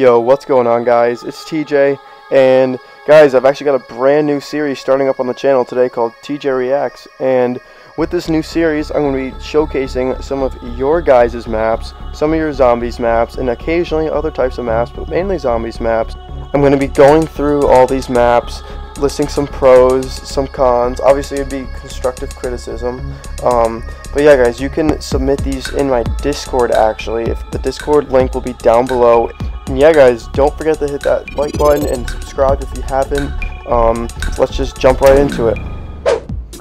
Yo, what's going on, guys? It's TJ, and guys, I've actually got a brand new series starting up on the channel today called TJ Reacts, and with this new series, I'm going to be showcasing some of your guys' maps, some of your zombies maps, and occasionally other types of maps, but mainly zombies maps. I'm going to be going through all these maps, listing some pros, some cons. Obviously, it'd be constructive criticism. But yeah, guys, you can submit these in my Discord, actually. If the Discord link will be down below. And yeah, guys, don't forget to hit that like button and subscribe if you haven't. Let's just jump right into it.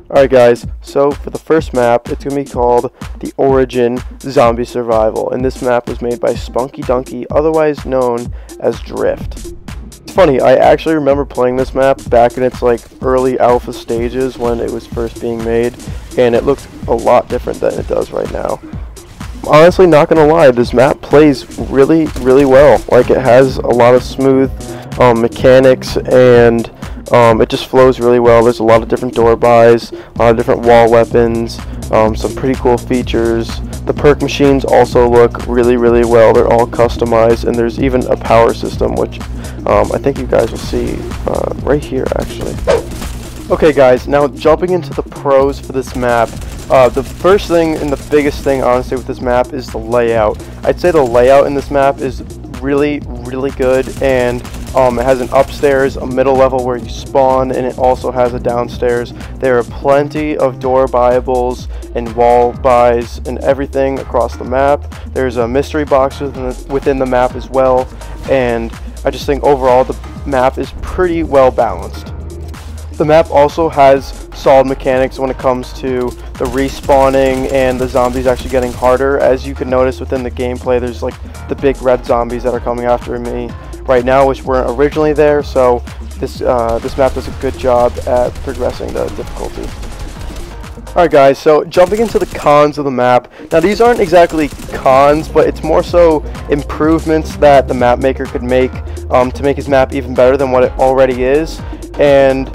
Alright, guys, so for the first map, it's going to be called the Origin Zombie Survival. And this map was made by Spunky Donkey, otherwise known as Drift. It's funny, I actually remember playing this map back in its early alpha stages when it was first being made, and it looked a lot different than it does right now. I'm honestly not gonna lie, this map plays really well. Like, it has a lot of smooth mechanics, and it just flows really well. There's a lot of different door buys, a lot of different wall weapons, some pretty cool features. The perk machines also look really well. They're all customized, and there's even a power system, which I think you guys will see right here, actually. Okay, guys, now jumping into the pros for this map. The first thing and the biggest thing, honestly, with this map is the layout. I'd say the layout in this map is really good, and it has an upstairs, a middle level where you spawn, and it also has a downstairs. There are plenty of door buyables and wall buys and everything across the map. There's a mystery box within the map as well, and I just think overall the map is pretty well balanced. The map also has solid mechanics when it comes to the respawning and the zombies actually getting harder. As you can notice within the gameplay, there's the big red zombies that are coming after me right now, which weren't originally there, so this map does a good job at progressing the difficulty. Alright, guys, so jumping into the cons of the map. Now, these aren't exactly cons, but it's more so improvements that the map maker could make to make his map even better than what it already is. And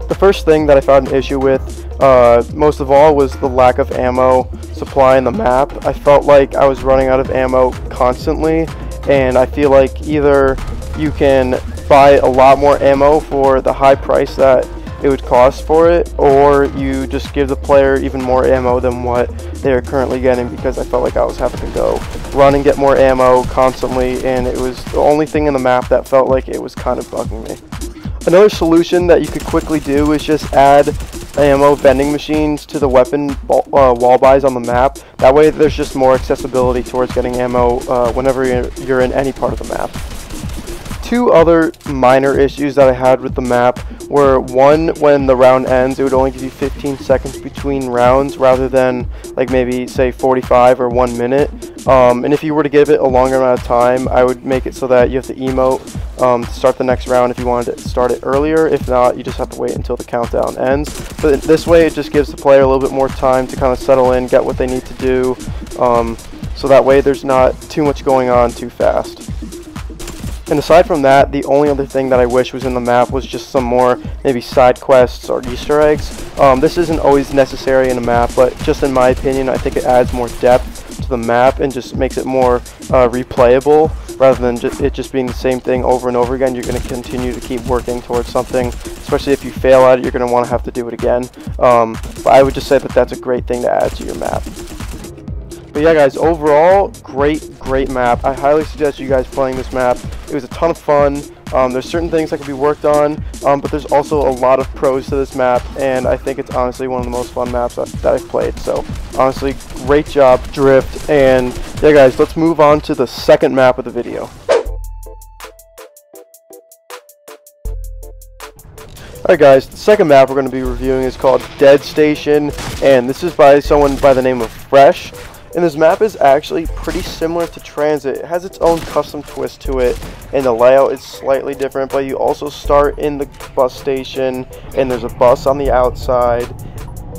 the first thing that I found an issue with, most of all, was the lack of ammo supply in the map. I felt like I was running out of ammo constantly, and I feel like either you can buy a lot more ammo for the high price that it would cost for it, or you just give the player even more ammo than what they're currently getting, because I felt like I was having to go run and get more ammo constantly, and it was the only thing in the map that felt like it was kind of bugging me. Another solution that you could quickly do is just add ammo vending machines to the weapon wall buys on the map. That way there's just more accessibility towards getting ammo whenever you're in any part of the map. Two other minor issues that I had with the map were, one, when the round ends, it would only give you 15 seconds between rounds rather than maybe say 45 or 1 minute. And if you were to give it a longer amount of time, I would make it so that you have to emote to start the next round if you wanted to start it earlier. If not, you just have to wait until the countdown ends. But this way, it just gives the player a little bit more time to kind of settle in, get what they need to do, so that way there's not too much going on too fast. And aside from that, the only other thing that I wish was in the map was just some more maybe side quests or Easter eggs. This isn't always necessary in a map, but just in my opinion, I think it adds more depth to the map and just makes it more replayable, rather than it just being the same thing over and over again. You're going to continue to keep working towards something, especially if you fail at it, you're going to want to have to do it again. But I would just say that that's a great thing to add to your map. But yeah, guys, overall, great map. I highly suggest you guys playing this map. It was a ton of fun. There's certain things that can be worked on, but there's also a lot of pros to this map, and I think it's honestly one of the most fun maps that I've played. So honestly, great job, Drift. And yeah, guys, let's move on to the second map of the video. Alright, guys, the second map we're going to be reviewing is called Dead Station, and this is by someone by the name of Fresh. And this map is actually pretty similar to Transit. It has its own custom twist to it, and the layout is slightly different, but you also start in the bus station, and there's a bus on the outside.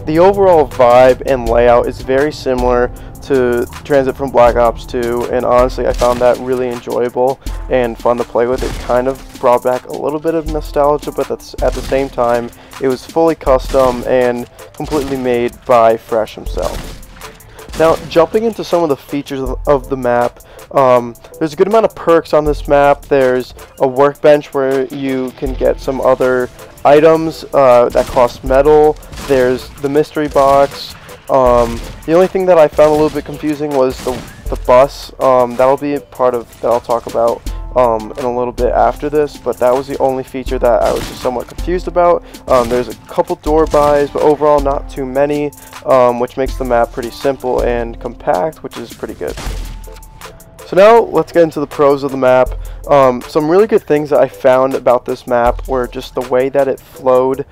The overall vibe and layout is very similar to Transit from Black Ops 2, and honestly, I found that really enjoyable and fun to play with. It kind of brought back a little bit of nostalgia, but at the same time, it was fully custom and completely made by Fresh himself. Now, jumping into some of the features of the map, there's a good amount of perks on this map. There's a workbench where you can get some other items that cost metal. There's the mystery box. The only thing that I found a little bit confusing was the bus. That'll be a part of that I'll talk about in a little bit after this, but that was the only feature that I was just somewhat confused about. There's a couple door buys, but overall not too many, which makes the map pretty simple and compact, which is pretty good. So now let's get into the pros of the map. Some really good things that I found about this map were just the way that it flowed.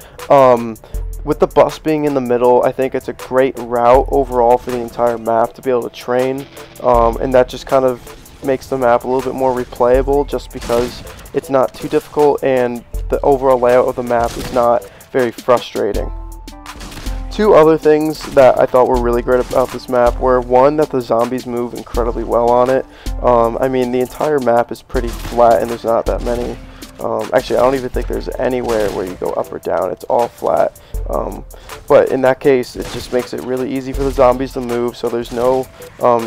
With the bus being in the middle, I think it's a great route overall for the entire map to be able to train, and that just kind of makes the map a little bit more replayable just because it's not too difficult and the overall layout of the map is not very frustrating. Two other things that I thought were really great about this map were, one, that the zombies move incredibly well on it. I mean, the entire map is pretty flat and there's not that many. Actually, I don't even think there's anywhere where you go up or down. It's all flat. But in that case, it just makes it really easy for the zombies to move, so there's no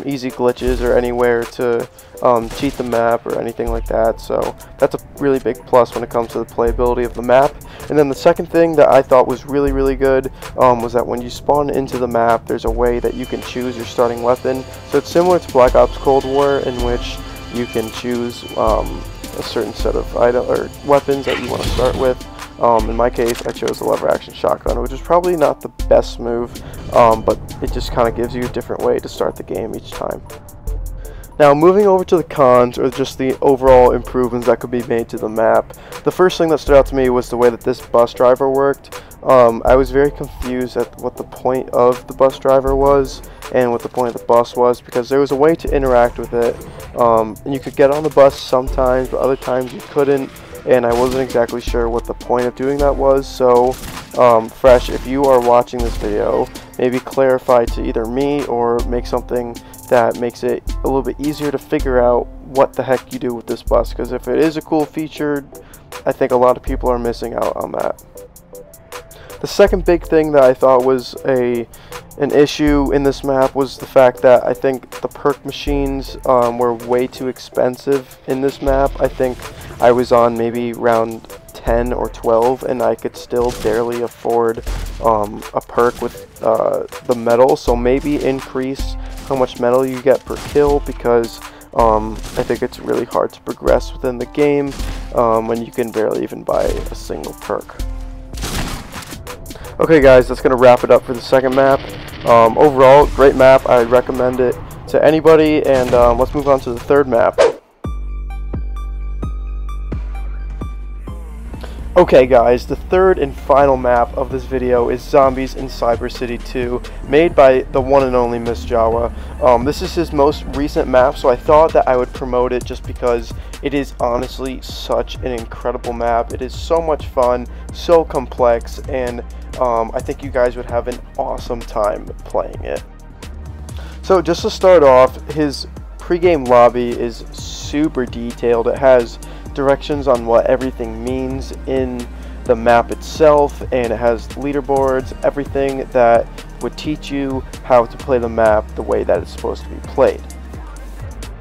easy glitches or anywhere to cheat the map or anything like that. So that's a really big plus when it comes to the playability of the map. And then the second thing that I thought was really, really good was that when you spawn into the map, there's a way that you can choose your starting weapon. So it's similar to Black Ops Cold War, in which you can choose a certain set of weapons that you want to start with. In my case, I chose the lever action shotgun, which is probably not the best move, but it just kind of gives you a different way to start the game each time. Now, moving over to the cons, or just the overall improvements that could be made to the map, the first thing that stood out to me was the way that this bus driver worked. I was very confused at what the point of the bus driver was and what the point of the bus was, because there was a way to interact with it, and you could get on the bus sometimes, but other times you couldn't, and I wasn't exactly sure what the point of doing that was. So Fresh, if you are watching this video, maybe clarify to either me or make something that makes it a little bit easier to figure out what the heck you do with this bus, because if it is a cool feature, I think a lot of people are missing out on that. The second big thing that I thought was an issue in this map was the fact that I think the perk machines were way too expensive in this map. I think I was on maybe round 10 or 12 and I could still barely afford a perk with the metal, so maybe increase how much metal you get per kill, because I think it's really hard to progress within the game when you can barely even buy a single perk. Okay guys, that's going to wrap it up for the second map. Overall, great map. I recommend it to anybody, and let's move on to the third map. Okay guys, the third and final map of this video is Zombies in CyberCity 2, made by the one and only Miss Jawa. This is his most recent map, so I thought that I would promote it just because it is honestly such an incredible map. It is so much fun, so complex, and I think you guys would have an awesome time playing it. So just to start off, his pregame lobby is super detailed. It has directions on what everything means in the map itself, and it has leaderboards, everything that would teach you how to play the map the way that it's supposed to be played.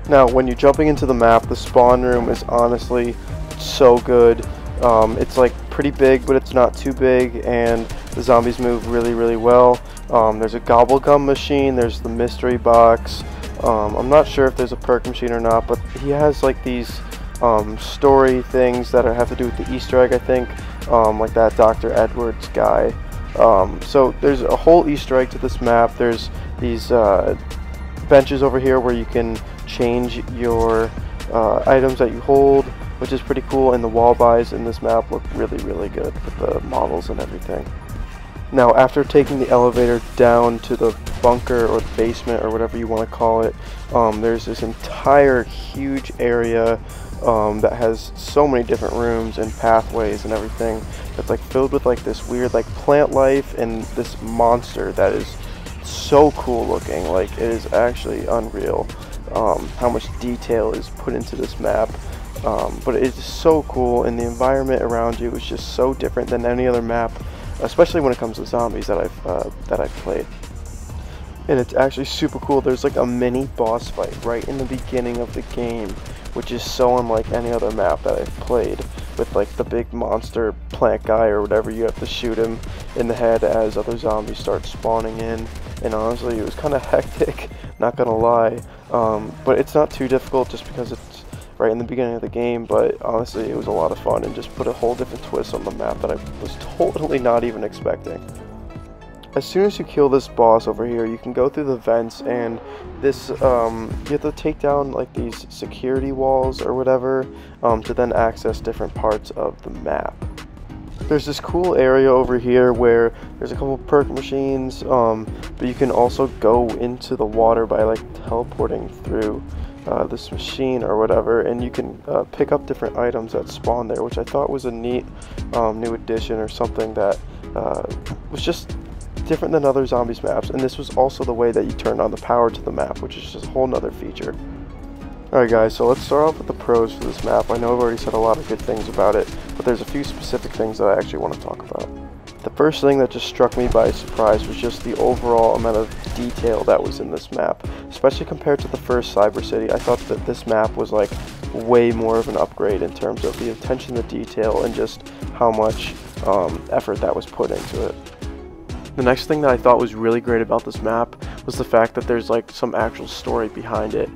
Now, when you're jumping into the map, the spawn room is honestly so good. It's like pretty big, but it's not too big, and the zombies move really, really well. There's a gobble gum machine, there's the mystery box. I'm not sure if there's a perk machine or not, but he has like these story things that have to do with the Easter egg, I think, like that Dr. Edwards guy. So there's a whole Easter egg to this map. There's these benches over here where you can change your items that you hold, which is pretty cool, and the wall buys in this map look really, really good with the models and everything. Now, after taking the elevator down to the bunker or the basement or whatever you want to call it, there's this entire huge area that has so many different rooms and pathways and everything that's like filled with like this weird like plant life and this monster that is so cool looking. Like, it is actually unreal how much detail is put into this map, but it is so cool, and the environment around you is just so different than any other map, especially when it comes to zombies that I've played. And it's actually super cool. There's like a mini boss fight right in the beginning of the game, which is so unlike any other map that I've played, with like the big monster plant guy or whatever. You have to shoot him in the head as other zombies start spawning in, and honestly it was kind of hectic, not gonna lie, but it's not too difficult just because it's right in the beginning of the game. But honestly it was a lot of fun and just put a whole different twist on the map that I was totally not even expecting. As soon as you kill this boss over here, you can go through the vents, and this you have to take down like these security walls or whatever to then access different parts of the map. There's this cool area over here where there's a couple perk machines, but you can also go into the water by like teleporting through this machine or whatever, and you can pick up different items that spawn there, which I thought was a neat new addition, or something that was just different than other zombies maps. And this was also the way that you turned on the power to the map, which is just a whole nother feature. Alright guys, so let's start off with the pros for this map. I know I've already said a lot of good things about it, but there's a few specific things that I actually want to talk about. The first thing that just struck me by surprise was just the overall amount of detail that was in this map, especially compared to the first CyberCity. I thought that this map was like way more of an upgrade in terms of the attention to detail and just how much effort that was put into it. The next thing that I thought was really great about this map was the fact that there's like some actual story behind it.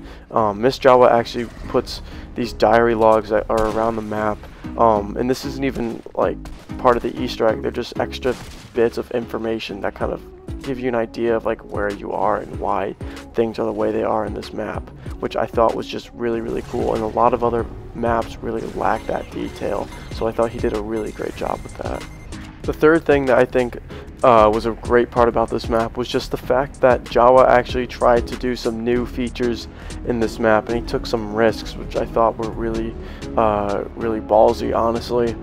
Miss Jawa actually puts these diary logs that are around the map, and this isn't even like part of the Easter egg. They're just extra bits of information that kind of give you an idea of like where you are and why things are the way they are in this map, which I thought was just really, really cool. And a lot of other maps really lack that detail, so I thought he did a really great job with that. The third thing that I think was a great part about this map was just the fact that Jawa actually tried to do some new features in this map, and he took some risks, which I thought were really, really ballsy, honestly.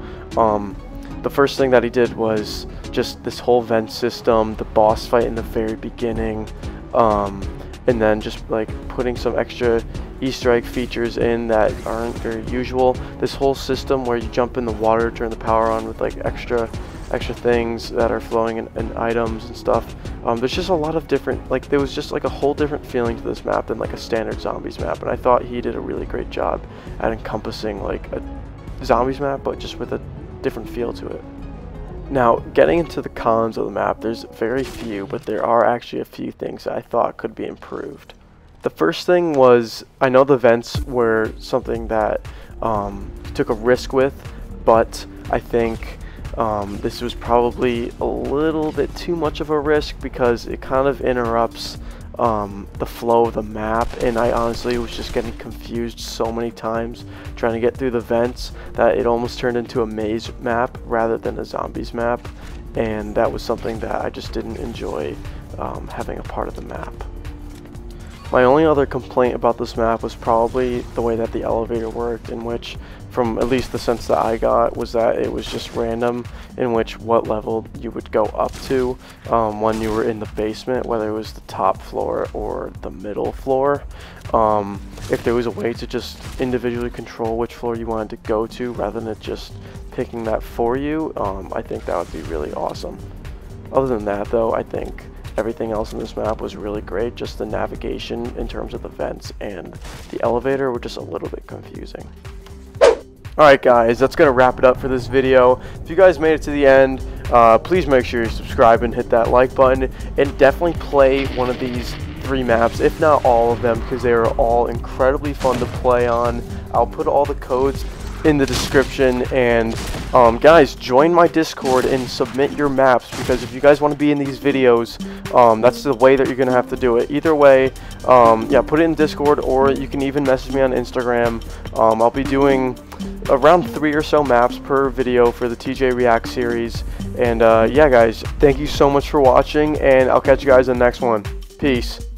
The first thing that he did was just this whole vent system, the boss fight in the very beginning, and then just like putting some extra Easter egg features in that aren't very usual. This whole system where you jump in the water, turn the power on with like extra things that are flowing in items and stuff. There's just a lot of different, like there was just like a whole different feeling to this map than like a standard zombies map, and I thought he did a really great job at encompassing like a zombies map but just with a different feel to it. Now, getting into the cons of the map, there's very few, but there are actually a few things that I thought could be improved. The first thing was, I know the vents were something that took a risk with, but I think this was probably a little bit too much of a risk because it kind of interrupts the flow of the map, and I honestly was just getting confused so many times trying to get through the vents that it almost turned into a maze map rather than a zombies map, and that was something that I just didn't enjoy having a part of the map. My only other complaint about this map was probably the way that the elevator worked, in which, from at least the sense that I got, was that it was just random in which what level you would go up to when you were in the basement, whether it was the top floor or the middle floor. If there was a way to just individually control which floor you wanted to go to rather than just picking that for you, I think that would be really awesome. Other than that though, I think everything else in this map was really great. Just the navigation in terms of the vents and the elevator were just a little bit confusing. Alright guys, that's going to wrap it up for this video. If you guys made it to the end, please make sure you subscribe and hit that like button, and definitely play one of these 3 maps, if not all of them, because they are all incredibly fun to play on. I'll put all the codes in the description, and guys, join my Discord and submit your maps, because if you guys want to be in these videos, that's the way that you're gonna have to do it. Either way, yeah, put it in Discord, or you can even message me on Instagram. I'll be doing around 3 or so maps per video for the TJ React series, and yeah guys, thank you so much for watching, and I'll catch you guys in the next one. Peace.